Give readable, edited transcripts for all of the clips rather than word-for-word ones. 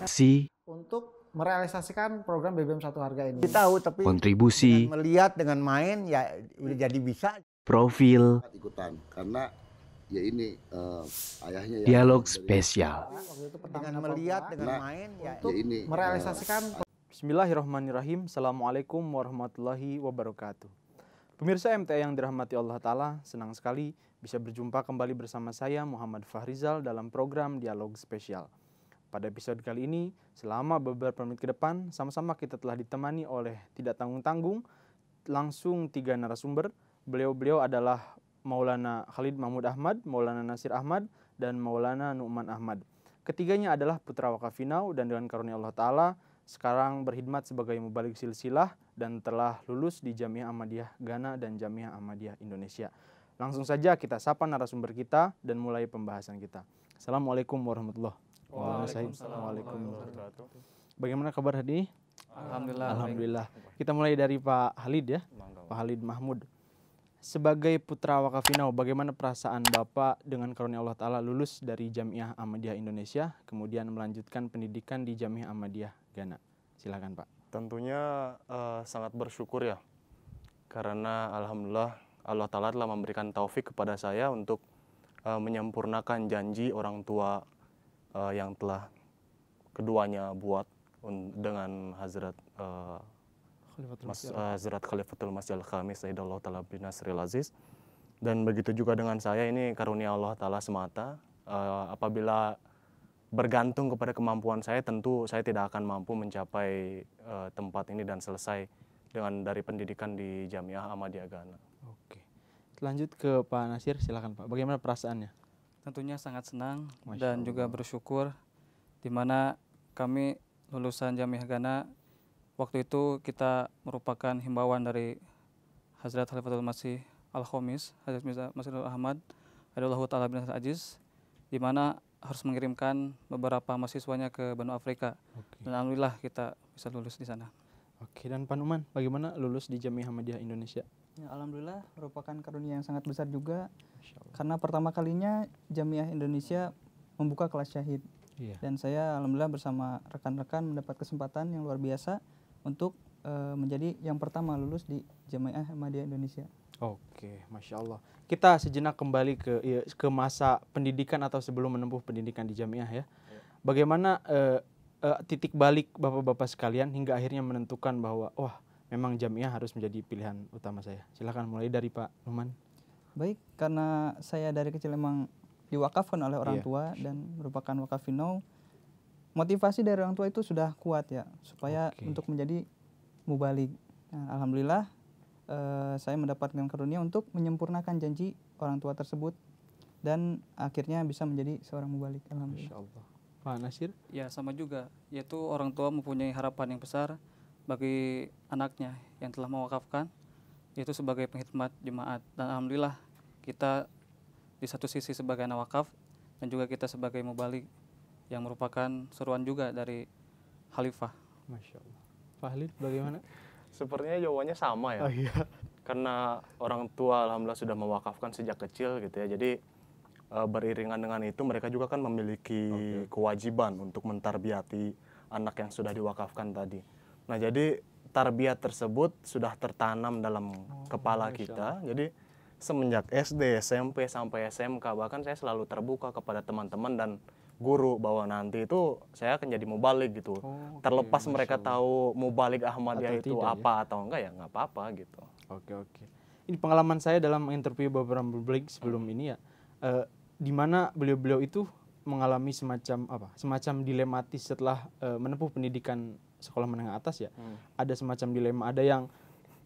Si untuk merealisasikan program BBM satu harga ini. Tahu tapi kontribusi, dengan melihat dengan main ya udah jadi bisa. profil, ikutan karena ya ini ayahnya ya dialog spesial. Waktu itu Dengan melihat dengan Nah, main ya untuk ini merealisasikan Bismillahirrahmanirrahim. Assalamualaikum warahmatullahi wabarakatuh. Pemirsa MTA yang dirahmati Allah Ta'ala, senang sekali bisa berjumpa kembali bersama saya Muhammad Fahrizal dalam program Dialog Spesial. Pada episode kali ini, selama beberapa menit ke depan, sama-sama kita telah ditemani oleh tidak tanggung-tanggung, langsung 3 narasumber. Beliau-beliau adalah Maulana Khalid Mahmud Ahmad, Maulana Nasir Ahmad, dan Maulana Nu'man Ahmad. Ketiganya adalah putra wakafinau dan dengan karunia Allah Ta'ala sekarang berkhidmat sebagai mubalik silsilah dan telah lulus di Jamiah Ahmadiyah Ghana dan Jamiah Ahmadiyah Indonesia. Langsung saja kita sapa narasumber kita dan mulai pembahasan kita. Assalamualaikum warahmatullahi wabarakatuh. Waalaikumsalam. Bagaimana kabar hari ini? Alhamdulillah. Alhamdulillah. Kita mulai dari Pak Khalid ya, Pak Khalid Mahmud. Sebagai putra wakafinau, bagaimana perasaan Bapak dengan karunia Allah Ta'ala lulus dari Jamiah Ahmadiyah Indonesia, kemudian melanjutkan pendidikan di Jamiah Ahmadiyah Ghana? Silakan Pak. Tentunya sangat bersyukur ya, karena alhamdulillah Allah Ta'ala telah memberikan taufik kepada saya untuk menyempurnakan janji orang tua yang telah keduanya buat dengan Hazrat Hazrat Khalifatul Masih Al-Khamis Sayyidallahu Ta'ala bin Nasril Aziz. Dan begitu juga dengan saya, ini karunia Allah Ta'ala semata. Apabila bergantung kepada kemampuan saya, tentu saya tidak akan mampu mencapai tempat ini dan selesai dari pendidikan di Jamiah Ahmadiyah Ghana. Oke. Lanjut ke Pak Nasir, silakan Pak. Bagaimana perasaannya? Tentunya sangat senang Masya dan Allah. juga bersyukur di mana kami lulusan Jamiah Ghana waktu itu kita merupakan himbauan dari Hazrat Khalifatul Masih Al-Khamis, Hazrat Mirza Masihul Ahmad Adallahu Ta'ala bin Nasril Aziz, di mana harus mengirimkan beberapa mahasiswanya ke benua Afrika. Oke. Dan alhamdulillah kita bisa lulus di sana. Oke, dan Pak Numan, bagaimana lulus di Jamiah Ahmadiyah Indonesia? Ya, alhamdulillah merupakan karunia yang sangat besar juga Masya Allah. karena pertama kalinya Jamiah Indonesia membuka kelas syahid Iya. dan saya alhamdulillah bersama rekan-rekan mendapat kesempatan yang luar biasa untuk menjadi yang pertama lulus di Jamiah Ahmadiyah Indonesia. Oke, Masya Allah. Kita sejenak kembali ke masa pendidikan atau sebelum menempuh pendidikan di Jamiah ya. Bagaimana titik balik Bapak-Bapak sekalian hingga akhirnya menentukan bahwa wah memang Jamiah harus menjadi pilihan utama saya. Silakan mulai dari Pak Numan. Baik, karena saya dari kecil memang diwakafkan oleh orang Iya. tua dan merupakan wakafinau, motivasi dari orang tua itu sudah kuat ya supaya Oke. untuk menjadi mubalik. Nah, alhamdulillah saya mendapatkan karunia untuk menyempurnakan janji orang tua tersebut dan akhirnya bisa menjadi seorang mubalik. Alhamdulillah. Masya Allah. Pak Nasir? Ya sama juga, yaitu orang tua mempunyai harapan yang besar bagi anaknya yang telah mewakafkan, yaitu sebagai pengkhidmat jemaat. Dan alhamdulillah kita di satu sisi sebagai anak wakaf dan juga kita sebagai mubalik yang merupakan seruan juga dari Khalifah. Masya Allah. Pak Khalid bagaimana? Sepertinya jawabannya sama ya. iya. Karena orang tua alhamdulillah sudah mewakafkan sejak kecil gitu ya. Jadi beriringan dengan itu mereka juga kan memiliki kewajiban untuk mentarbiati anak yang sudah diwakafkan tadi. Nah, jadi tarbiyat tersebut sudah tertanam dalam kepala kita. Jadi semenjak SD, SMP sampai SMK bahkan saya selalu terbuka kepada teman-teman dan guru bahwa nanti itu saya akan jadi mubalik gitu. Terlepas mereka tahu mubalik Ahmadiyah Atau itu tidak, ya? apa atau enggak ya nggak apa-apa gitu. Oke. Ini pengalaman saya dalam menginterview beberapa publik sebelum ini ya, di mana beliau-beliau itu mengalami semacam dilematis setelah menempuh pendidikan sekolah menengah atas ya. Ada semacam dilema, ada yang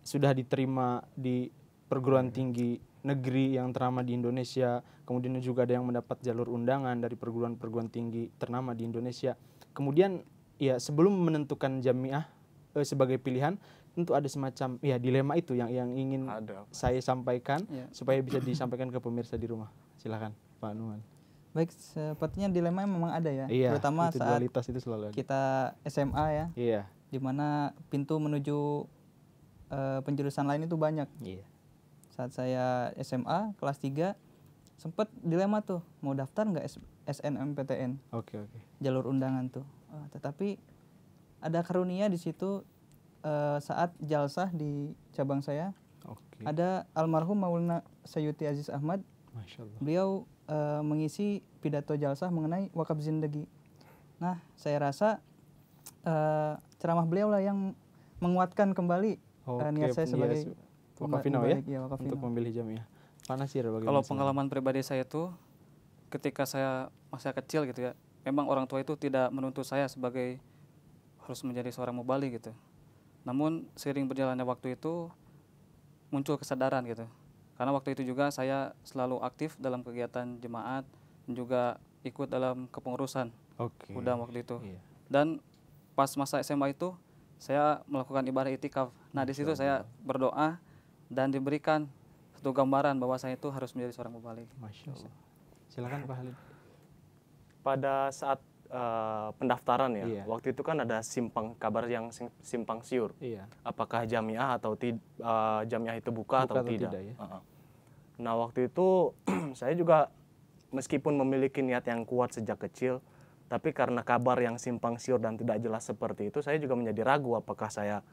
sudah diterima di perguruan tinggi negeri yang ternama di Indonesia, kemudian juga ada yang mendapat jalur undangan dari perguruan tinggi ternama di Indonesia. Kemudian ya sebelum menentukan Jamiah sebagai pilihan, tentu ada semacam ya dilema itu yang ingin saya sampaikan supaya bisa disampaikan ke pemirsa di rumah. Silakan Pak Numan. Baik, sepertinya dilema memang ada ya, Iya, terutama itu saat dualitas itu selalu ada. kita SMA ya, Iya. di mana pintu menuju penjurusan lain itu banyak. Iya. Saat saya SMA kelas 3 sempat dilema tuh mau daftar nggak SNMPTN Oke. jalur undangan tuh. Tetapi ada karunia di situ saat jalsah di cabang saya. Oke. Ada almarhum Maulana Sayyuti Aziz Ahmad. Masya Allah. Beliau mengisi pidato jalsah mengenai wakaf zindagi. Nah, saya rasa ceramah beliau lah yang menguatkan kembali niat saya sebagai wakafino ya, mubalik, wakafino. untuk memilih jamiah. Pak Nasir, bagaimana? Kalau pengalaman pribadi saya itu ketika saya masih kecil gitu ya, memang orang tua itu tidak menuntut saya sebagai harus menjadi seorang mubalik gitu. Namun seiring berjalannya waktu itu muncul kesadaran gitu. Karena waktu itu juga saya selalu aktif dalam kegiatan jemaat dan juga ikut dalam kepengurusan UDAM waktu itu. Iya. Dan pas masa SMA itu saya melakukan ibadah itikaf. Nah, di situ saya berdoa dan diberikan satu gambaran bahwa saya itu harus menjadi seorang mubalik. Masya Allah. Silakan Pak Halid. Pada saat pendaftaran ya, Iya. waktu itu kan ada kabar yang simpang siur. Iya. Apakah jamiah atau jamiah itu buka atau tidak? ya? Nah, waktu itu saya juga meskipun memiliki niat yang kuat sejak kecil, tapi karena kabar yang simpang siur dan tidak jelas seperti itu, saya juga menjadi ragu apakah saya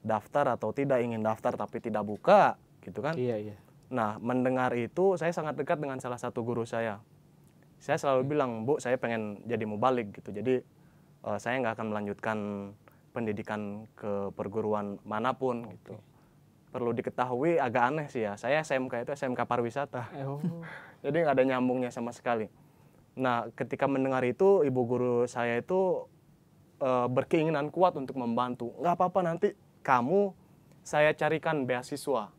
daftar atau tidak, ingin daftar tapi tidak buka, gitu kan? Iya, iya. Nah, mendengar itu saya sangat dekat dengan salah satu guru saya. Saya selalu bilang, Bu, saya pengen jadi mubalik gitu. Jadi saya nggak akan melanjutkan pendidikan ke perguruan manapun gitu. Perlu diketahui agak aneh sih ya. Saya SMK itu SMK pariwisata. Jadi nggak ada nyambungnya sama sekali. Nah, ketika mendengar itu, ibu guru saya itu berkeinginan kuat untuk membantu. Nggak apa-apa, nanti kamu saya carikan beasiswa.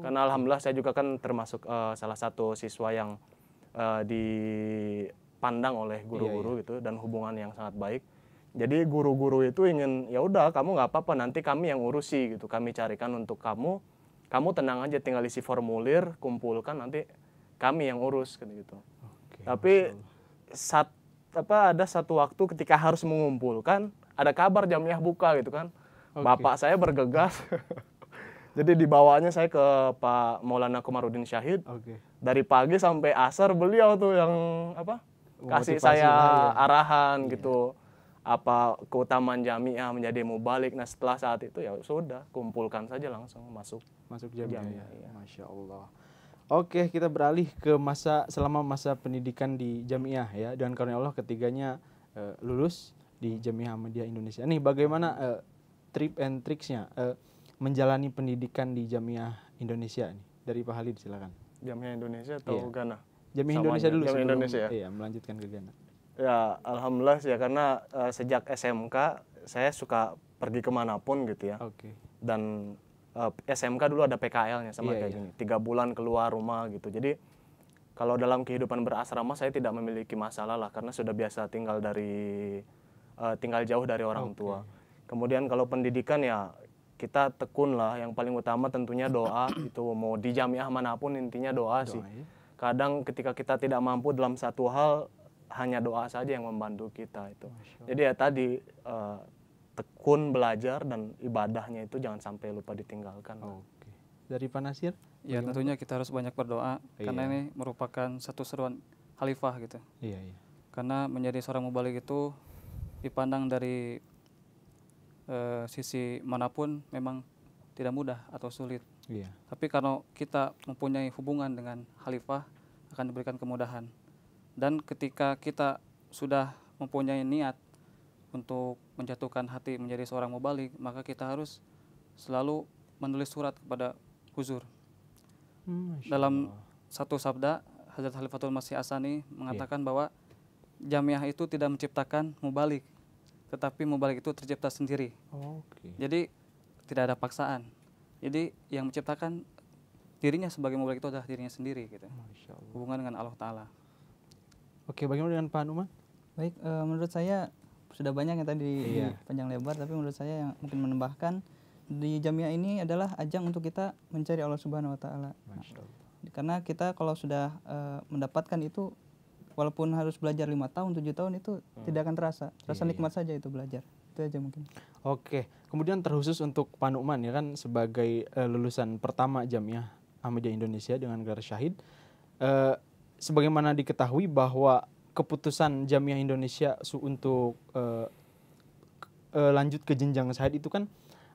Karena alhamdulillah saya juga kan termasuk salah satu siswa yang dipandang oleh guru-guru gitu dan hubungan yang sangat baik. Jadi guru-guru itu ingin, ya udah kamu nggak apa-apa, nanti kami yang urusi gitu. Kami carikan untuk kamu. Kamu tenang aja, tinggal isi formulir, kumpulkan, nanti kami yang urus gitu. Tapi ada satu waktu ketika harus mengumpulkan, ada kabar jamiah buka gitu kan. Bapak saya bergegas. Jadi dibawanya saya ke Pak Maulana Komarudin Syahid. Dari pagi sampai asar beliau tuh yang kasih saya arahan gitu. Apa keutamaan jamiah menjadi mubalik. Nah, setelah saat itu ya sudah, kumpulkan saja langsung masuk jamiah. Iya. Masya Allah. Oke, kita beralih ke selama masa pendidikan di jamiah ya. Dan karunia Allah ketiganya lulus di Jamiah Ahmadiyah Indonesia. Nih bagaimana trip and tricksnya menjalani pendidikan di Jamiah Indonesia nih? Dari Pak Halid silakan. Jamiah Indonesia atau Ghana? Jamiah Indonesia dulu Jamiah Indonesia ya? Iya, melanjutkan ke Ghana. Ya, alhamdulillah sih ya, karena sejak SMK saya suka pergi kemanapun gitu ya. Dan SMK dulu ada PKL-nya sama kayak gini. 3 bulan keluar rumah gitu. Jadi kalau dalam kehidupan berasrama saya tidak memiliki masalah lah, karena sudah biasa tinggal jauh dari orang tua. Kemudian kalau pendidikan ya kita tekun lah, yang paling utama tentunya doa. Itu mau di jamiah manapun intinya doa sih. Kadang ketika kita tidak mampu dalam satu hal, hanya doa saja yang membantu kita itu. Jadi ya tadi tekun belajar dan ibadahnya itu jangan sampai lupa ditinggalkan. Dari Pak Nasir? Ya tentunya kita harus banyak berdoa karena ini merupakan satu seruan khalifah gitu. Karena menjadi seorang mubalik itu dipandang dari sisi manapun memang tidak mudah atau sulit. Tapi kalau kita mempunyai hubungan dengan khalifah akan diberikan kemudahan. Dan ketika kita sudah mempunyai niat untuk menjatuhkan hati menjadi seorang mubalik, maka kita harus selalu menulis surat kepada Huzur. Dalam satu sabda, Hazrat Khalifatul Masih Asani mengatakan bahwa jamiah itu tidak menciptakan mubalik, tetapi mubalik itu tercipta sendiri. Jadi tidak ada paksaan. Jadi yang menciptakan dirinya sebagai mubalik itu adalah dirinya sendiri gitu. Hubungan dengan Allah Ta'ala. Oke, bagaimana dengan Pak Numan? Baik, menurut saya sudah banyak yang tadi panjang lebar, tapi menurut saya yang mungkin menambahkan di jamiah ini adalah ajang untuk kita mencari Allah Subhanahu Wa Ta'ala. Karena kita kalau sudah mendapatkan itu, walaupun harus belajar 5 tahun, 7 tahun itu tidak akan terasa nikmat saja itu belajar. Itu aja mungkin. Oke, kemudian terkhusus untuk Pak Numan ya kan sebagai lulusan pertama Jamiah Ahmadiyah Indonesia dengan gelar syahid. Sebagaimana diketahui bahwa keputusan Jamiah Indonesia untuk lanjut ke jenjang syahid itu kan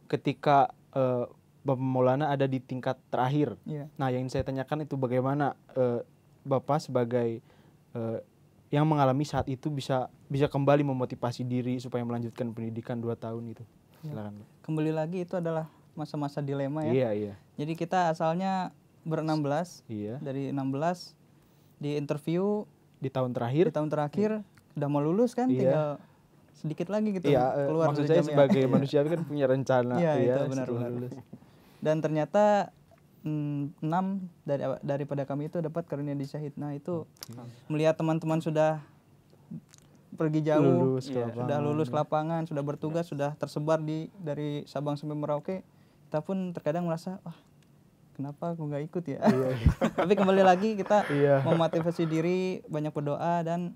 ketika Bapak Maulana ada di tingkat terakhir. Iya. Nah, yang ingin saya tanyakan itu bagaimana Bapak sebagai yang mengalami saat itu bisa kembali memotivasi diri supaya melanjutkan pendidikan 2 tahun itu. Silakan. Pak. Kembali lagi itu adalah masa-masa dilema ya. Iya, iya. Jadi kita asalnya ber-16, Iya. dari 16 di interview Di tahun di terakhir. tahun terakhir udah mau lulus kan, Iya. tinggal sedikit lagi gitu Iya, keluar maksud dari saya jamiah. sebagai manusia kan punya rencana. Iya, itu setelah benar-benar. lulus. Dan ternyata 6 daripada kami itu dapat karunia di syahid. Nah itu melihat teman-teman sudah pergi jauh, Lulus ke sudah lapangan, lulus ke lapangan, sudah bertugas, sudah tersebar dari Sabang sampai Merauke, kita pun terkadang merasa, wah kenapa aku nggak ikut ya? Tapi kembali lagi kita Iya. memotivasi diri, banyak berdoa dan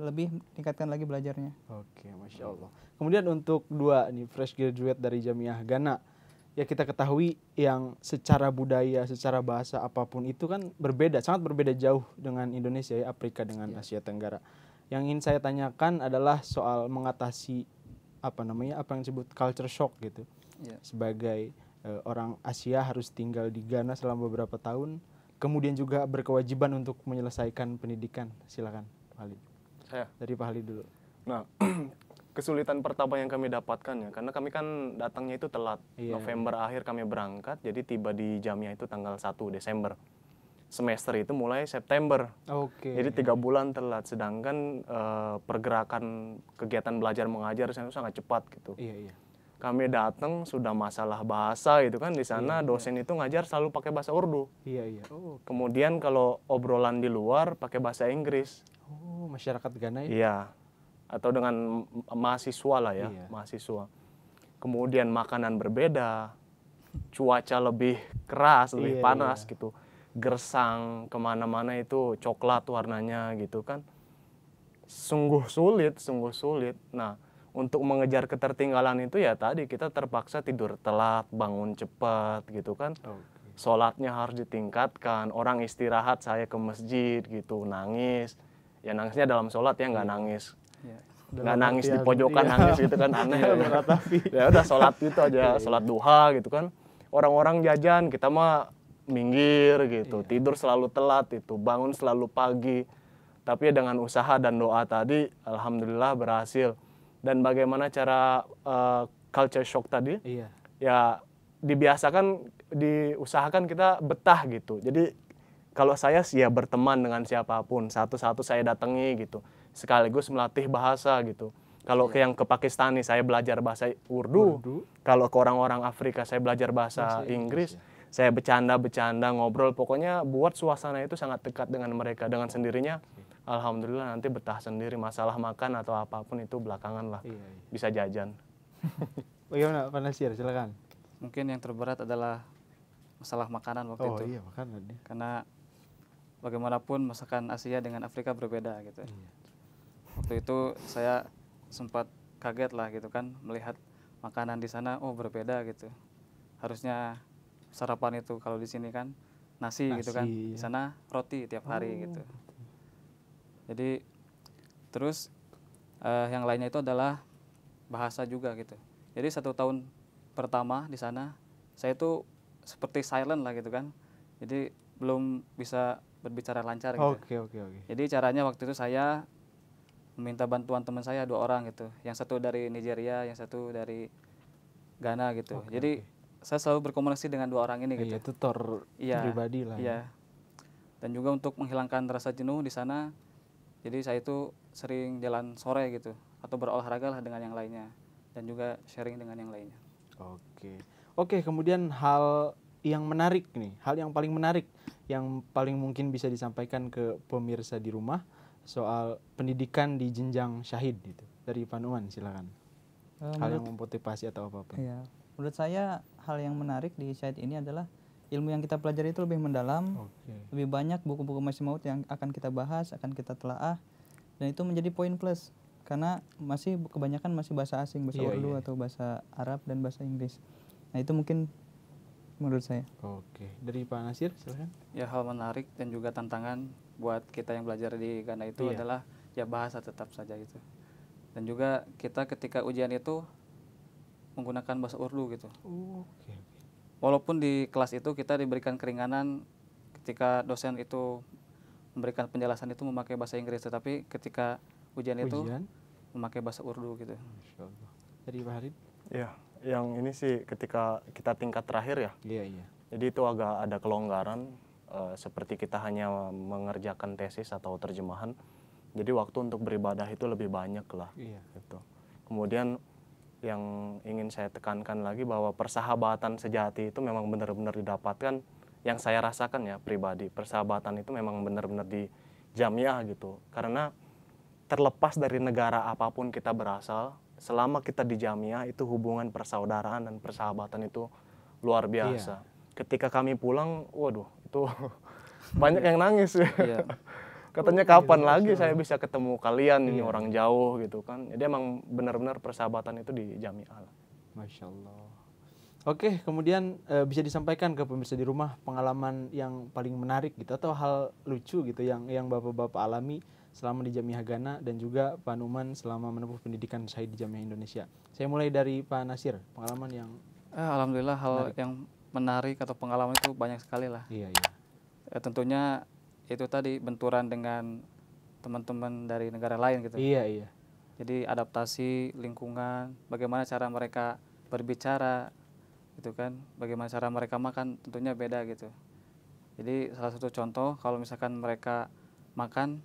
lebih tingkatkan lagi belajarnya. Oke, Masya Allah. Kemudian untuk 2 nih, fresh graduate dari Jamiah Ghana. Ya kita ketahui yang secara budaya, secara bahasa apapun itu kan berbeda, sangat berbeda jauh dengan Indonesia ya, Afrika dengan Asia Tenggara. Yang ingin saya tanyakan adalah soal mengatasi apa yang disebut culture shock gitu. Iya. Sebagai orang Asia harus tinggal di Ghana selama beberapa tahun, kemudian juga berkewajiban untuk menyelesaikan pendidikan. Silakan, Pak Halid. Saya. Dari Pak Halid dulu. Nah, kesulitan pertama yang kami dapatkan ya, karena kami kan datangnya itu telat. Iya. November akhir kami berangkat, jadi tiba di Jamiah itu tanggal 1 Desember. Semester itu mulai September. Oke. Jadi 3 bulan telat, sedangkan pergerakan kegiatan belajar mengajar itu sangat cepat gitu. Iya, iya. Kami datang sudah masalah bahasa gitu kan, di sana dosen itu ngajar selalu pakai bahasa Urdu. Iya, iya. Oh, Kemudian kalau obrolan di luar pakai bahasa Inggris. masyarakat Ghana ya? Iya. Atau dengan mahasiswa lah ya, Iya. mahasiswa. Kemudian makanan berbeda, cuaca lebih keras, lebih Iya, panas iya. gitu. Gersang kemana-mana itu coklat warnanya gitu kan. Sungguh sulit, sungguh sulit. Nah, untuk mengejar ketertinggalan itu ya tadi kita terpaksa tidur telat, bangun cepat gitu kan. Sholatnya harus ditingkatkan, orang istirahat saya ke masjid gitu, nangis. Ya nangisnya dalam sholat ya, nggak nangis. Nggak nangis di pojokan, nangis gitu kan aneh. Ya udah sholat itu aja, sholat duha gitu kan. Orang-orang jajan, kita mah minggir gitu, tidur selalu telat itu, bangun selalu pagi. Tapi ya dengan usaha dan doa tadi, alhamdulillah berhasil. Dan bagaimana cara culture shock tadi? Iya. Ya dibiasakan, diusahakan kita betah gitu. Jadi kalau saya sih ya berteman dengan siapapun, satu-satu saya datangi gitu. Sekaligus melatih bahasa gitu. Kalau ke yang ke Pakistani saya belajar bahasa Urdu. Kalau ke orang-orang Afrika saya belajar bahasa Inggris. Saya bercanda-bercanda, ngobrol. Pokoknya buat suasana itu sangat dekat dengan mereka. Dengan sendirinya, alhamdulillah nanti betah sendiri. Masalah makan atau apapun itu belakangan lah. Bisa jajan. Bagaimana Pak Nasir? Silakan. Mungkin yang terberat adalah masalah makanan waktu itu. Iya, makanan ya. Karena bagaimanapun masakan Asia dengan Afrika berbeda gitu. Waktu itu saya sempat kaget lah gitu kan melihat makanan di sana, oh berbeda gitu. Harusnya sarapan itu kalau di sini kan nasi gitu kan, di sana roti tiap hari gitu. Jadi terus yang lainnya itu adalah bahasa juga gitu. Jadi 1 tahun pertama di sana saya itu seperti silent lah gitu kan. Jadi belum bisa berbicara lancar gitu. Oke. Jadi caranya waktu itu saya meminta bantuan teman saya 2 orang gitu. Yang satu dari Nigeria, yang satu dari Ghana gitu. Jadi saya selalu berkomunikasi dengan 2 orang ini gitu. Iya, tutor pribadi lah. Iya. Dan juga untuk menghilangkan rasa jenuh di sana. Jadi saya itu sering jalan sore gitu atau berolahraga lah dengan yang lainnya dan juga sharing dengan yang lainnya. Oke, kemudian hal yang menarik nih, hal yang paling menarik yang paling mungkin bisa disampaikan ke pemirsa di rumah soal pendidikan di jenjang syahid gitu. Dari Pak Numan silakan. Hal yang memotivasi atau apapun. Iya. Menurut saya hal yang menarik di syahid ini adalah ilmu yang kita pelajari itu lebih mendalam, lebih banyak buku-buku Masih Maud yang akan kita bahas, akan kita telaah, dan itu menjadi poin plus karena masih kebanyakan masih bahasa asing, bahasa Urdu atau bahasa Arab dan bahasa Inggris. Nah itu mungkin menurut saya. Dari Pak Nasir silakan. Ya hal menarik dan juga tantangan buat kita yang belajar di Ghana itu adalah ya bahasa tetap saja gitu. Dan juga kita ketika ujian itu menggunakan bahasa Urdu gitu. Oke. Walaupun di kelas itu kita diberikan keringanan ketika dosen itu memberikan penjelasan itu memakai bahasa Inggris, tetapi ketika ujian itu memakai bahasa Urdu gitu. Masya Allah. Dari Pak Halid? Ya, yang ini sih ketika kita tingkat terakhir ya. Iya. Jadi itu agak ada kelonggaran, seperti kita hanya mengerjakan tesis atau terjemahan. Jadi waktu untuk beribadah itu lebih banyak lah. Iya. Gitu. Kemudian yang ingin saya tekankan lagi bahwa persahabatan sejati itu memang benar-benar didapatkan, yang saya rasakan ya pribadi, persahabatan itu memang benar-benar di jamiah gitu. Karena terlepas dari negara apapun kita berasal, selama kita di jamiah itu hubungan persaudaraan dan persahabatan itu luar biasa. Ketika kami pulang, waduh itu banyak yang nangis ya. Katanya kapan lagi saya bisa ketemu kalian, ini orang jauh gitu kan. Jadi emang benar-benar persahabatan itu di jamiah lah. Masya Allah. Oke, kemudian bisa disampaikan ke pemirsa di rumah pengalaman yang paling menarik gitu atau hal lucu gitu yang Bapak-bapak alami selama di Jamiah Ghana dan juga Pak Numan selama menempuh pendidikan syahid di Jamiah Indonesia. Saya mulai dari Pak Nasir, pengalaman yang Alhamdulillah hal menarik. yang menarik atau pengalaman itu banyak sekali lah. Iya. Tentunya itu tadi benturan dengan teman-teman dari negara lain gitu. Iya. Jadi adaptasi lingkungan, bagaimana cara mereka berbicara gitu kan, bagaimana cara mereka makan tentunya beda gitu. Jadi salah satu contoh kalau misalkan mereka makan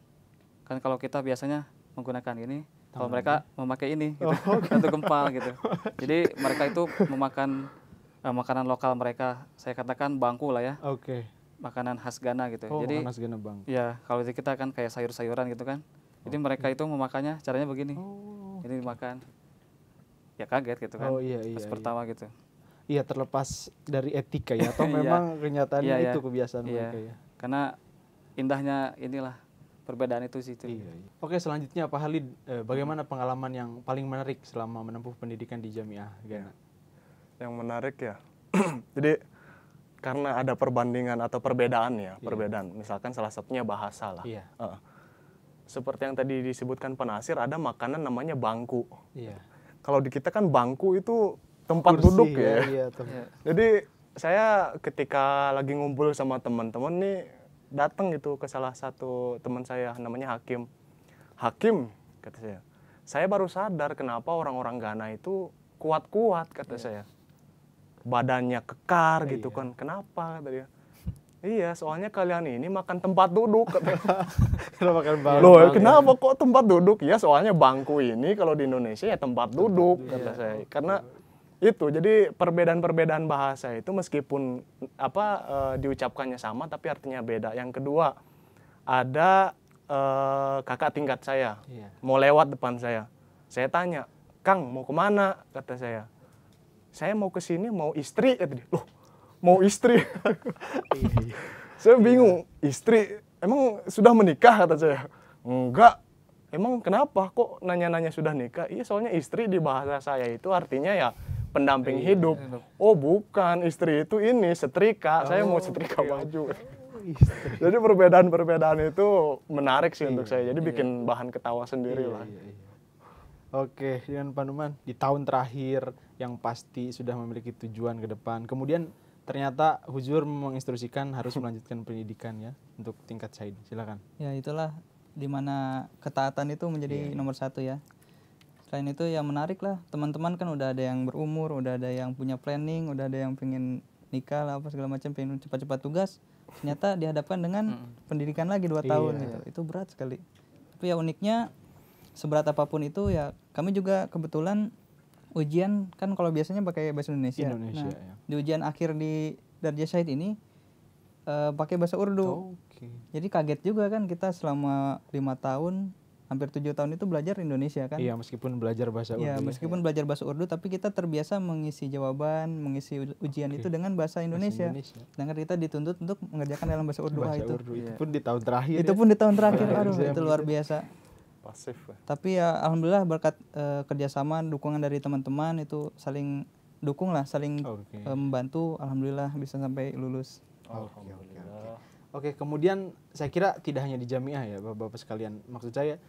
kan, kalau kita biasanya menggunakan ini, kalau mereka memakai ini gitu, satu gempal gitu. Jadi mereka itu memakan makanan lokal mereka, saya katakan bangku lah ya. Oke. Makanan khas Ghana gitu. Jadi Jadi Mas Ghana Bang. ya kalau di kita kan kayak sayur-sayuran gitu kan. Jadi mereka itu memakannya caranya begini. Ini dimakan. Ya kaget gitu kan. Iya. Pas pertama gitu. Iya, terlepas dari etika ya atau memang kenyataannya itu kebiasaan mereka ya. Karena indahnya inilah perbedaan itu sih itu. Iya. Oke, selanjutnya Pak Halid, bagaimana pengalaman yang paling menarik selama menempuh pendidikan di Jamiah Ghana? Yang menarik ya. Jadi karena ada perbandingan atau perbedaan ya, perbedaan. Misalkan salah satunya bahasa lah. Iya. Seperti yang tadi disebutkan Pak Nasir, ada makanan namanya bangku. Iya. Kalau di kita kan bangku itu tempat Kursi, duduk ya. Iya. Jadi saya ketika lagi ngumpul sama teman-teman nih, datang gitu ke salah satu teman saya namanya Hakim. Hakim, kata saya baru sadar kenapa orang-orang Ghana itu kuat-kuat, kata saya. Badannya kekar gitu kan. Kenapa, kata dia. Iya, soalnya kalian ini makan tempat duduk. Kenapa makan bangku? Loh, kenapa kok tempat duduk? Ya soalnya bangku ini kalau di Indonesia ya tempat duduk, kata saya. Karena itu, jadi perbedaan-perbedaan bahasa itu meskipun diucapkannya sama tapi artinya beda. Yang kedua, ada kakak tingkat saya mau lewat depan saya. Saya tanya, "Kang, mau kemana?" kata saya. "Saya mau ke sini, mau istri." Kata dia. Loh, mau istri? Saya bingung, istri? Emang sudah menikah? Kata saya. Enggak. Emang kenapa kok nanya-nanya sudah nikah? Iya, soalnya istri di bahasa saya itu artinya ya pendamping hidup. Oh bukan, istri itu ini setrika. Saya mau setrika baju. Jadi perbedaan-perbedaan itu menarik sih untuk saya. Jadi bikin bahan ketawa sendiri lah. Oke, dengan Pak Numan, di tahun terakhir yang pasti sudah memiliki tujuan ke depan. Kemudian ternyata Huzur menginstruksikan harus melanjutkan pendidikan ya untuk tingkat syahid. Silakan. Ya itulah dimana ketaatan itu menjadi nomor satu ya. Selain itu ya menarik lah, teman-teman kan udah ada yang berumur, udah ada yang punya planning, udah ada yang pengen nikah lah apa segala macam, pengen cepat-cepat tugas. Ternyata dihadapkan dengan pendidikan lagi 2 tahun gitu. Itu berat sekali. Tapi ya uniknya seberat apapun itu ya kami juga kebetulan ujian kan kalau biasanya pakai bahasa Indonesia. Di ujian akhir di Darjah Syahid ini pakai bahasa Urdu. Jadi kaget juga kan kita selama 5 tahun hampir 7 tahun itu belajar Indonesia kan. Iya, meskipun belajar bahasa Urdu. Iya, meskipun belajar bahasa Urdu tapi kita terbiasa mengisi jawaban, mengisi ujian itu dengan bahasa Indonesia. Sedangkan kita dituntut untuk mengerjakan dalam bahasa Urdu. Itu pun di tahun terakhir. Itu pun di tahun terakhir. Aduh, itu luar biasa. Pasif. Tapi ya alhamdulillah berkat kerjasama, dukungan dari teman-teman itu saling dukung lah, saling membantu. Alhamdulillah bisa sampai lulus. Oke, kemudian saya kira tidak hanya di Jamiah ya Bapak-bapak sekalian. Maksud saya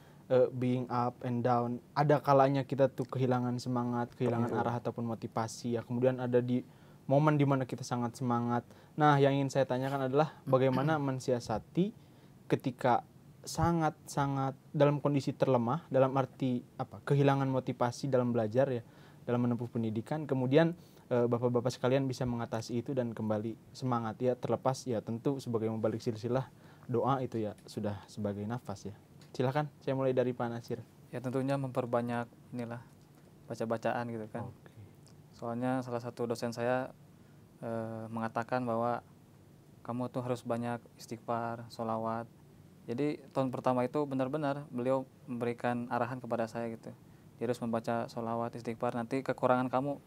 being up and down. Ada kalanya kita tuh kehilangan semangat, kehilangan arah ataupun motivasi ya. Kemudian ada di momen dimana kita sangat semangat. Nah, yang ingin saya tanyakan adalah bagaimana mensiasati ketika sangat-sangat dalam kondisi terlemah, dalam arti kehilangan motivasi dalam belajar ya, dalam menempuh pendidikan. Kemudian bapak-bapak sekalian bisa mengatasi itu dan kembali semangat ya, terlepas ya tentu sebagai membalik silsilah doa itu ya sudah sebagai nafas ya. Silakan, saya mulai dari Pak Nasir. Ya tentunya memperbanyak inilah baca-bacaan gitu kan. Soalnya salah satu dosen saya mengatakan bahwa kamu tuh harus banyak istighfar, sholawat. Jadi tahun pertama itu benar-benar beliau memberikan arahan kepada saya gitu. Dia harus membaca sholawat, istighfar, nanti kekurangan kamu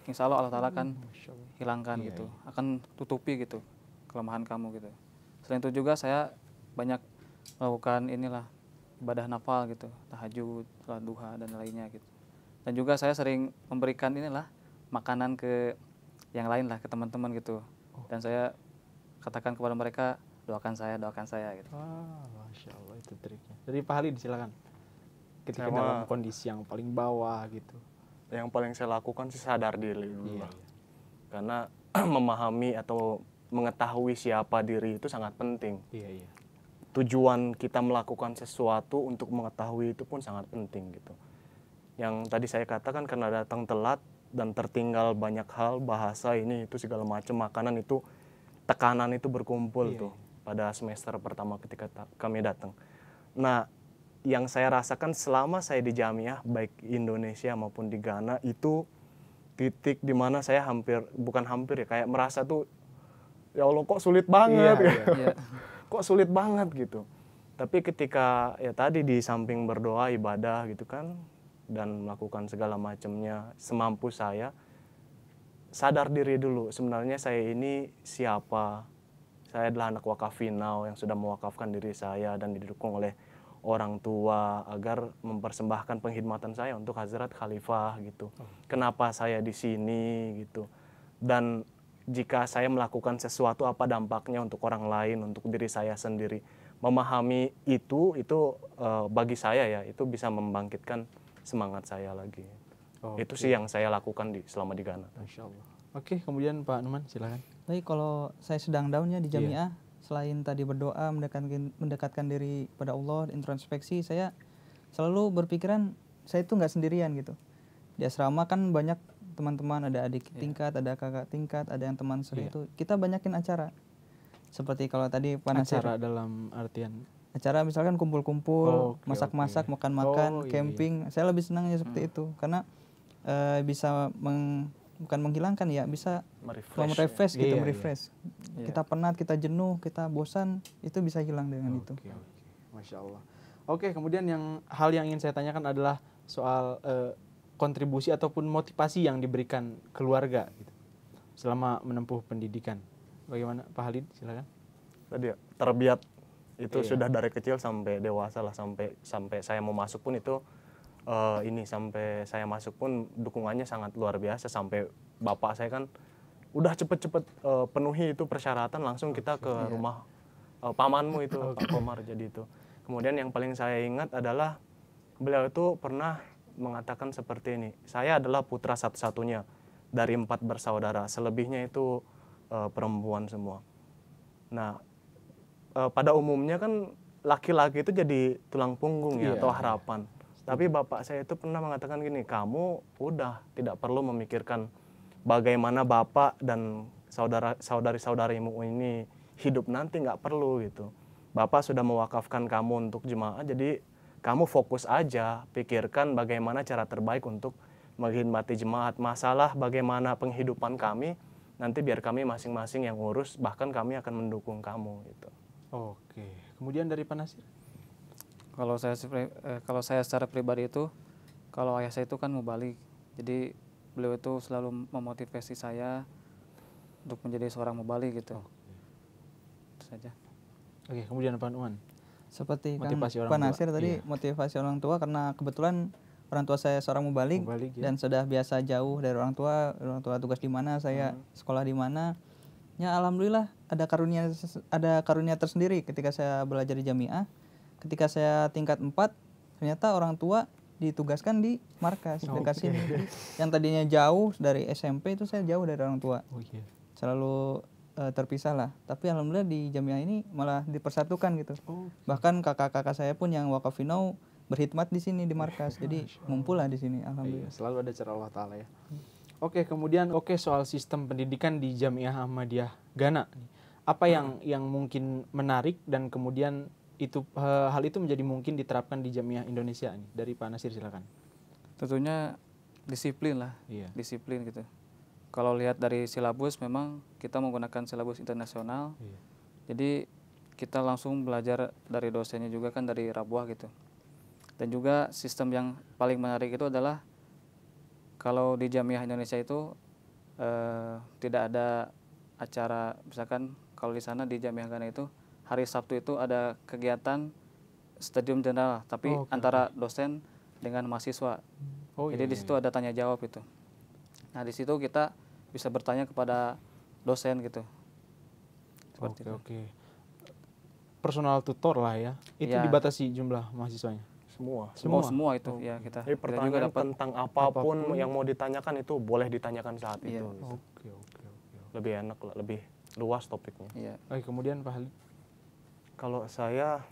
insya Allah Ta'ala akan hilangkan gitu, akan tutupi gitu kelemahan kamu gitu. Selain itu juga saya banyak melakukan inilah ibadah nafal gitu, tahajud, sholat duha dan lainnya gitu. Dan juga saya sering memberikan inilah makanan ke yang lain lah, ke teman-teman gitu. Dan saya katakan kepada mereka, doakan saya gitu. Masya Allah, itu triknya. Dari Pak Halid silakan. Ketika dalam kondisi yang paling bawah gitu. Yang paling saya lakukan sih sadar diri dulu lah. Karena memahami atau mengetahui siapa diri itu sangat penting. Tujuan kita melakukan sesuatu untuk mengetahui itu pun sangat penting gitu. Yang tadi saya katakan karena datang telat dan tertinggal banyak hal, bahasa ini itu segala macam, makanan itu, tekanan itu berkumpul tuh pada semester pertama ketika kami datang. Nah, yang saya rasakan selama saya di Jamiah baik Indonesia maupun di Ghana itu titik dimana saya bukan hampir ya, kayak merasa tuh ya Allah kok sulit banget kok sulit banget gitu. Tapi ketika ya tadi di samping berdoa, ibadah gitu kan, dan melakukan segala macamnya semampu saya, sadar diri dulu sebenarnya saya ini siapa. Saya adalah anak wakafinau yang sudah mewakafkan diri saya dan didukung oleh orang tua agar mempersembahkan penghidmatan saya untuk Hazrat Khalifah gitu. Kenapa saya di sini gitu. Dan jika saya melakukan sesuatu apa dampaknya untuk orang lain, untuk diri saya sendiri. Memahami itu bagi saya ya, itu bisa membangkitkan semangat saya lagi. Itu sih yang saya lakukan selama di Ghana. Masya Allah. Oke, kemudian Pak Numan silakan. Baik, kalau saya sedang down ya di Jamiah, selain tadi berdoa, mendekatkan diri pada Allah, introspeksi, saya selalu berpikiran saya itu nggak sendirian gitu. Di asrama kan banyak teman-teman, ada adik tingkat, ada kakak tingkat, ada yang teman sering itu. Kita banyakin acara. Seperti kalau tadi Pak Nasir. Acara dalam artian? Acara misalkan kumpul-kumpul, masak-masak, makan-makan, camping. Saya lebih senangnya seperti itu. Karena bisa bukan menghilangkan ya, bisa merefresh gitu, merefresh. Kita penat, kita jenuh, kita bosan, itu bisa hilang dengan itu. Masya Allah. Oke, kemudian hal yang ingin saya tanyakan adalah soal kontribusi ataupun motivasi yang diberikan keluarga gitu, selama menempuh pendidikan. Bagaimana Pak Halid? Silakan. Tadi ya, terbiat itu sudah dari kecil sampai dewasa lah, sampai saya mau masuk pun itu sampai saya masuk pun dukungannya sangat luar biasa. Sampai bapak saya kan udah cepet-cepet penuhi itu persyaratan, langsung kita ke rumah pamanmu itu Pak Komar. Jadi itu kemudian yang paling saya ingat adalah beliau itu pernah mengatakan seperti ini, saya adalah putra satu-satunya dari 4 bersaudara, selebihnya itu perempuan semua. Nah, pada umumnya kan laki-laki itu jadi tulang punggung ya, atau harapan. Tapi bapak saya itu pernah mengatakan gini, kamu udah tidak perlu memikirkan bagaimana bapak dan saudari-saudarimu ini hidup nanti, nggak perlu gitu. Bapak sudah mewakafkan kamu untuk jemaah, jadi kamu fokus aja, pikirkan bagaimana cara terbaik untuk menghidmati jemaat. Masalah bagaimana penghidupan kami, nanti biar kami masing-masing yang ngurus, bahkan kami akan mendukung kamu gitu. Oke, kemudian dari Pak Nasir? Kalau saya secara pribadi itu, kalau ayah saya itu kan mubalik, jadi beliau itu selalu memotivasi saya untuk menjadi seorang mubalik gitu. Itu saja. Oke, kemudian Pak Numan? Seperti kan Pak Nasir tadi, motivasi orang tua, karena kebetulan orang tua saya seorang mubalik dan sudah biasa jauh dari orang tua tugas di mana, saya sekolah di mana. Ya alhamdulillah ada karunia tersendiri ketika saya belajar di Jamiah. Ketika saya tingkat 4, ternyata orang tua ditugaskan di markas dekat sini. Jadi, yang tadinya jauh dari SMP itu saya jauh dari orang tua. Selalu terpisah lah. Tapi alhamdulillah di Jamiah ini malah dipersatukan gitu. Bahkan kakak-kakak saya pun yang wakafinau berkhidmat di sini di markas. Jadi ngumpul lah di sini alhamdulillah. Selalu ada cara Allah Ta'ala ya. Oke, kemudian soal sistem pendidikan di Jamiah Ahmadiyah Ghana. Apa yang mungkin menarik dan kemudian hal itu menjadi mungkin diterapkan di Jamiah Indonesia nih? Dari Pak Nasir silakan. Tentunya disiplin lah, disiplin gitu. Kalau lihat dari silabus memang kita menggunakan silabus internasional. Jadi kita langsung belajar dari dosennya juga kan dari Rabuah gitu. Dan juga sistem yang paling menarik itu adalah kalau di Jamiah Indonesia itu tidak ada acara, misalkan kalau di sana di Jamiah Ghana itu hari Sabtu itu ada kegiatan stadium general, tapi antara dosen dengan mahasiswa. Jadi di situ ada tanya jawab itu. Nah di situ kita bisa bertanya kepada dosen gitu. Seperti itu. Personal tutor lah ya. Itu dibatasi jumlah mahasiswanya. Semua itu ya kita. Jadi pertanyaan tentang apapun yang mau ditanyakan itu boleh ditanyakan saat itu. Lebih enak lah, lebih luas topiknya. Kemudian Pak Halid. Kalau saya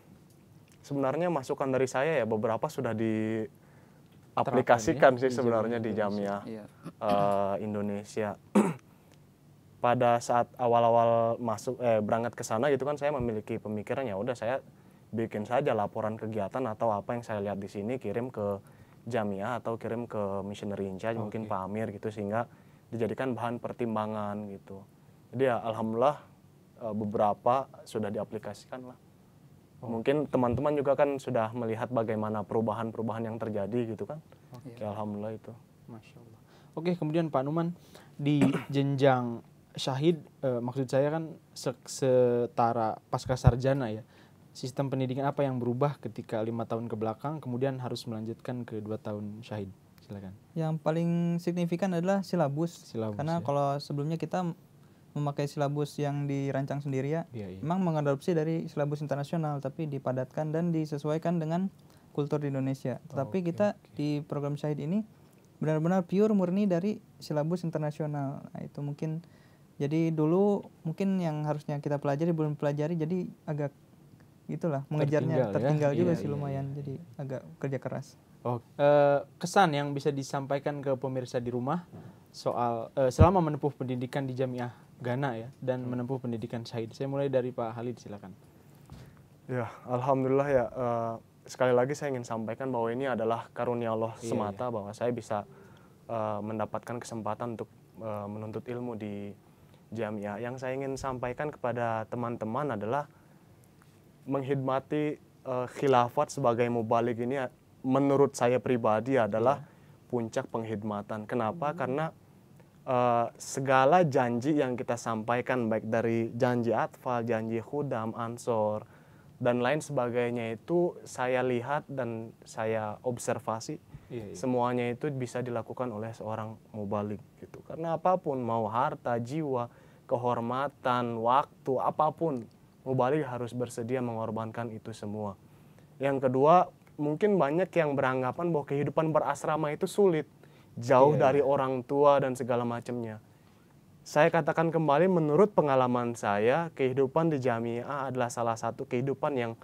sebenarnya masukan dari saya ya beberapa sudah diaplikasikan sih sebenarnya di Jamiah Indonesia. Pada saat awal-awal berangkat ke sana gitu kan saya memiliki pemikiran ya udah saya bikin saja laporan kegiatan atau apa yang saya lihat di sini kirim ke Jamiah atau kirim ke missionary in charge mungkin Pak Amir gitu sehingga dijadikan bahan pertimbangan gitu. Jadi ya alhamdulillah beberapa sudah diaplikasikan lah. Mungkin teman-teman juga kan sudah melihat bagaimana perubahan-perubahan yang terjadi gitu kan. Ya, alhamdulillah itu. Masya Allah. Kemudian Pak Numan di jenjang syahid, maksud saya kan setara pasca sarjana ya. Sistem pendidikan apa yang berubah ketika 5 tahun ke belakang kemudian harus melanjutkan ke 2 tahun syahid? Silakan. Yang paling signifikan adalah silabus. Karena kalau sebelumnya kita memakai silabus yang dirancang sendiri ya, memang mengadopsi dari silabus internasional tapi dipadatkan dan disesuaikan dengan kultur di Indonesia. Tetapi kita di program syahid ini benar-benar pure murni dari silabus internasional. Nah, itu mungkin jadi dulu mungkin yang harusnya kita pelajari belum pelajari, jadi agak itulah mengejarnya tertinggal juga sih lumayan. Jadi agak kerja keras. Kesan yang bisa disampaikan ke pemirsa di rumah soal selama menempuh pendidikan di Jamiah Ghana ya dan menempuh pendidikan syahid. Saya mulai dari Pak Halid silakan. Ya, alhamdulillah ya. Sekali lagi saya ingin sampaikan bahwa ini adalah karunia Allah semata bahwa saya bisa mendapatkan kesempatan untuk menuntut ilmu di Jamiah. Yang saya ingin sampaikan kepada teman-teman adalah menghormati khilafat sebagai mubalik ini menurut saya pribadi adalah puncak penghormatan. Kenapa? Karena segala janji yang kita sampaikan baik dari janji atfal, janji khudam, ansor dan lain sebagainya itu saya lihat dan saya observasi semuanya itu bisa dilakukan oleh seorang mubalik gitu. Karena apapun mau harta, jiwa, kehormatan, waktu, apapun mubalik harus bersedia mengorbankan itu semua. Yang kedua, mungkin banyak yang beranggapan bahwa kehidupan berasrama itu sulit. Jauh dari orang tua dan segala macamnya. Saya katakan kembali menurut pengalaman saya, kehidupan di Jamiah adalah salah satu kehidupan yang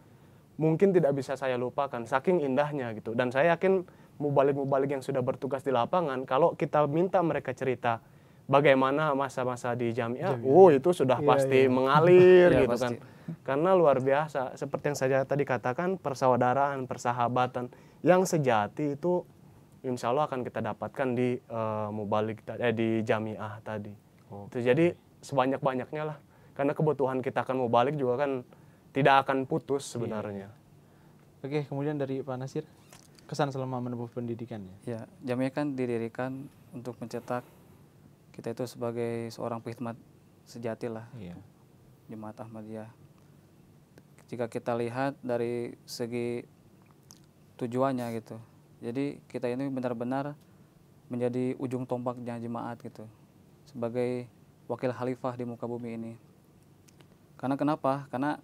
mungkin tidak bisa saya lupakan, saking indahnya gitu. Dan saya yakin mubalik-mubalik yang sudah bertugas di lapangan, kalau kita minta mereka cerita bagaimana masa-masa di Jamiah, itu sudah pasti mengalir gitu kan. Karena luar biasa, seperti yang saya tadi katakan, persaudaraan, persahabatan yang sejati itu insya Allah akan kita dapatkan di mubalik di Jamiah tadi. Jadi sebanyak-banyaknya lah. Karena kebutuhan kita akan mubalik juga kan tidak akan putus sebenarnya. Kemudian dari Pak Nasir, kesan selama menempuh pendidikan ya? Ya, Jamiah kan didirikan untuk mencetak kita itu sebagai seorang pekhidmat sejati lah. Jemaat Ahmadiyah. Jika kita lihat dari segi tujuannya gitu. Jadi kita ini benar-benar menjadi ujung tombaknya jemaat gitu. Sebagai wakil khalifah di muka bumi ini. Karena kenapa? Karena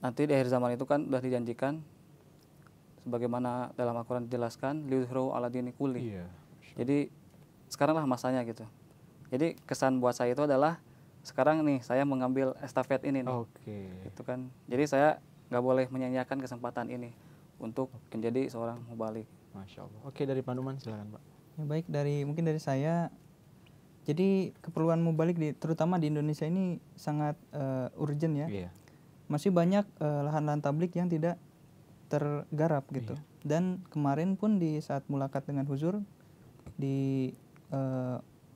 nanti di akhir zaman itu kan sudah dijanjikan sebagaimana dalam Al-Quran dijelaskan liyudhhiru ala dini kulli. Iya. Jadi sekaranglah masanya gitu. Jadi kesan buat saya itu adalah sekarang nih saya mengambil estafet ini nih. Oke. Gitu kan. Jadi saya nggak boleh menyanyiakan kesempatan ini untuk menjadi seorang mubalik. Masya Allah. Oke, dari Pak Numan silakan Pak. Ya, baik, mungkin dari saya. Jadi keperluan mubalik terutama di Indonesia ini sangat urgent ya. Iya. Masih banyak lahan-lahan tablik yang tidak tergarap gitu. Dan kemarin pun di saat mulakat dengan Huzur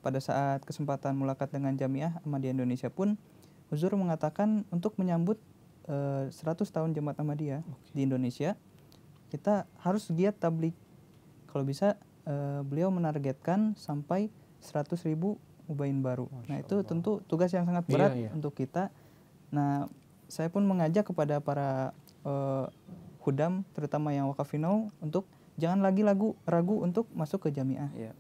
pada saat kesempatan mulakat dengan Jamiah Ahmadiyah Indonesia pun Huzur mengatakan untuk menyambut 100 tahun Jemaat Ahmadiyah di Indonesia kita harus giat tablik. Kalau bisa beliau menargetkan sampai 100.000 mubain baru. Nah itu tentu tugas yang sangat berat untuk kita. Nah saya pun mengajak kepada para hudam terutama yang wakafinau untuk jangan lagi ragu untuk masuk ke jamiah. Iya.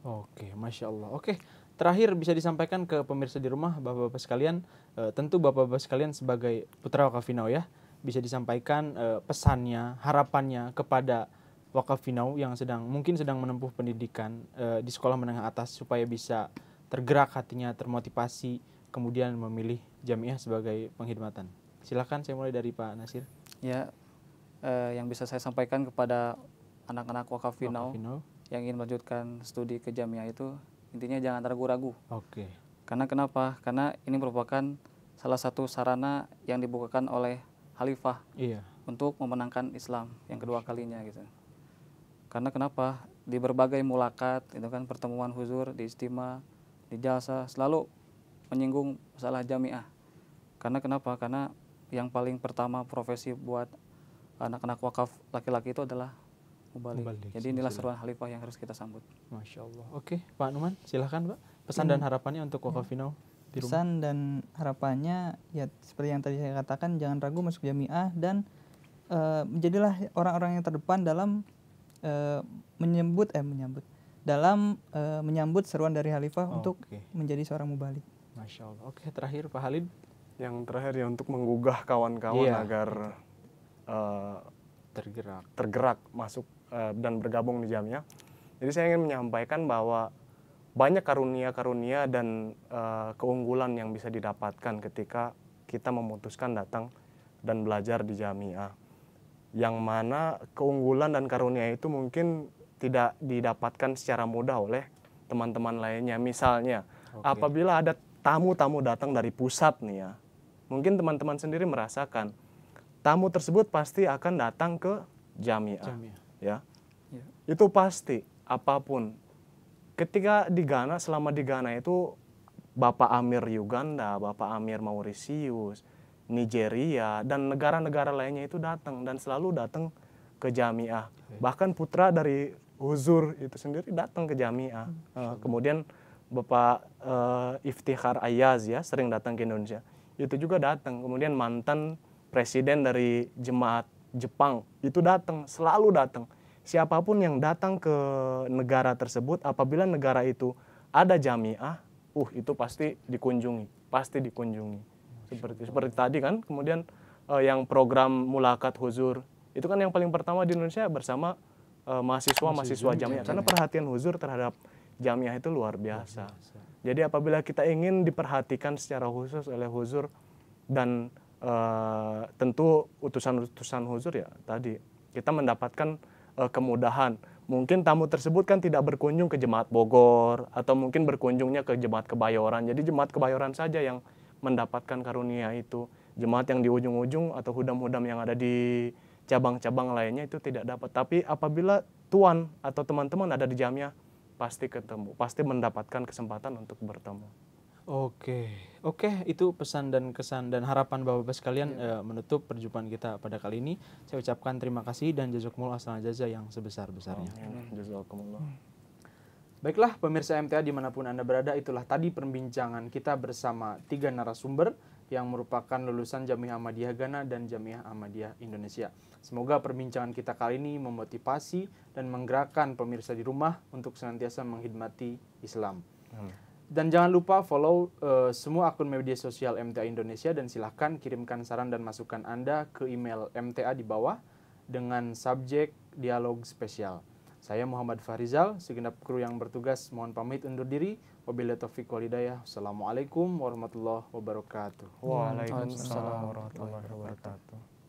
Oke, Masya Allah. Oke, terakhir bisa disampaikan ke pemirsa di rumah, Bapak-Bapak sekalian, tentu Bapak-Bapak sekalian sebagai putra wakafinau ya, bisa disampaikan pesannya, harapannya kepada wakafinau yang mungkin sedang menempuh pendidikan di sekolah menengah atas supaya bisa tergerak hatinya, termotivasi, kemudian memilih jamiah sebagai penghidmatan. Silakan, saya mulai dari Pak Nasir. Ya, yang bisa saya sampaikan kepada anak-anak wakafinau yang ingin melanjutkan studi ke jamiah itu intinya jangan ragu-ragu. Oke. Karena kenapa? Karena ini merupakan salah satu sarana yang dibukakan oleh Khalifah untuk memenangkan Islam yang kedua kalinya gitu. Karena kenapa? Di berbagai mulakat itu kan pertemuan huzur di Istimewa, di jalsa selalu menyinggung masalah jamiah. Karena kenapa? Karena yang paling pertama profesi buat anak-anak wakaf laki-laki itu adalah mubalik. Jadi inilah seruan Khalifah yang harus kita sambut. Masya Allah. Oke, Pak Numan, silahkan Pak. Pesan dan harapannya untuk wakafinau di rumah. Pesan dan harapannya ya seperti yang tadi saya katakan, jangan ragu masuk jamiah dan menjadilah orang-orang yang terdepan dalam menyambut seruan dari Khalifah untuk menjadi seorang mubalik. Masya Allah. Oke, terakhir Pak Halid. Yang terakhir ya untuk menggugah kawan-kawan agar tergerak masuk dan bergabung di jamiah. Jadi saya ingin menyampaikan bahwa banyak karunia-karunia dan keunggulan yang bisa didapatkan ketika kita memutuskan datang dan belajar di jamiah. Yang mana keunggulan dan karunia itu mungkin tidak didapatkan secara mudah oleh teman-teman lainnya. Misalnya, apabila ada tamu-tamu datang dari pusat nih ya, mungkin teman-teman sendiri merasakan tamu tersebut pasti akan datang ke jamiah. Ya. Itu pasti, apapun. Ketika di Ghana, selama di Ghana itu Bapak Amir Uganda, Bapak Amir Mauritius, Nigeria, dan negara-negara lainnya itu datang dan selalu datang ke jamiah. Bahkan putra dari Huzur itu sendiri datang ke jamiah. Kemudian Bapak Iftikhar Ayaz ya sering datang ke Indonesia. Itu juga datang. Kemudian mantan presiden dari jemaat Jepang itu datang, selalu datang. Siapapun yang datang ke negara tersebut, apabila negara itu ada jamiah, itu pasti dikunjungi, Seperti tadi kan, kemudian yang program mulakat huzur, itu kan yang paling pertama di Indonesia bersama mahasiswa jamiah. Karena perhatian huzur terhadap jamiah itu luar biasa. Jadi apabila kita ingin diperhatikan secara khusus oleh huzur dan tentu utusan-utusan huzur ya tadi, kita mendapatkan kemudahan. Mungkin tamu tersebut kan tidak berkunjung ke Jemaat Bogor atau mungkin berkunjungnya ke Jemaat Kebayoran. Jadi Jemaat Kebayoran saja yang mendapatkan karunia itu. Jemaat yang di ujung-ujung atau hudam-hudam yang ada di cabang-cabang lainnya itu tidak dapat. Tapi apabila tuan atau teman-teman ada di jamiah, pasti ketemu, pasti mendapatkan kesempatan untuk bertemu. Oke, itu pesan dan kesan dan harapan Bapak-Bapak sekalian menutup perjumpaan kita pada kali ini. Saya ucapkan terima kasih dan jazakumullah ahsanal jazaa yang sebesar-besarnya. Jazakumullah. Baiklah pemirsa MTA dimanapun Anda berada, itulah tadi perbincangan kita bersama 3 narasumber yang merupakan lulusan Jamiah Ahmadiyah Ghana dan Jamiah Ahmadiyah Indonesia. Semoga perbincangan kita kali ini memotivasi dan menggerakkan pemirsa di rumah untuk senantiasa menghidmati Islam. Dan jangan lupa follow semua akun media sosial MTA Indonesia dan silahkan kirimkan saran dan masukan Anda ke email MTA di bawah. dengan subjek dialog spesial. Saya Muhammad Fahrizal, segenap kru yang bertugas mohon pamit undur diri. Wabillahi taufiq wal hidayah. Assalamualaikum warahmatullahi wabarakatuh. Waalaikumsalam warahmatullahi wabarakatuh.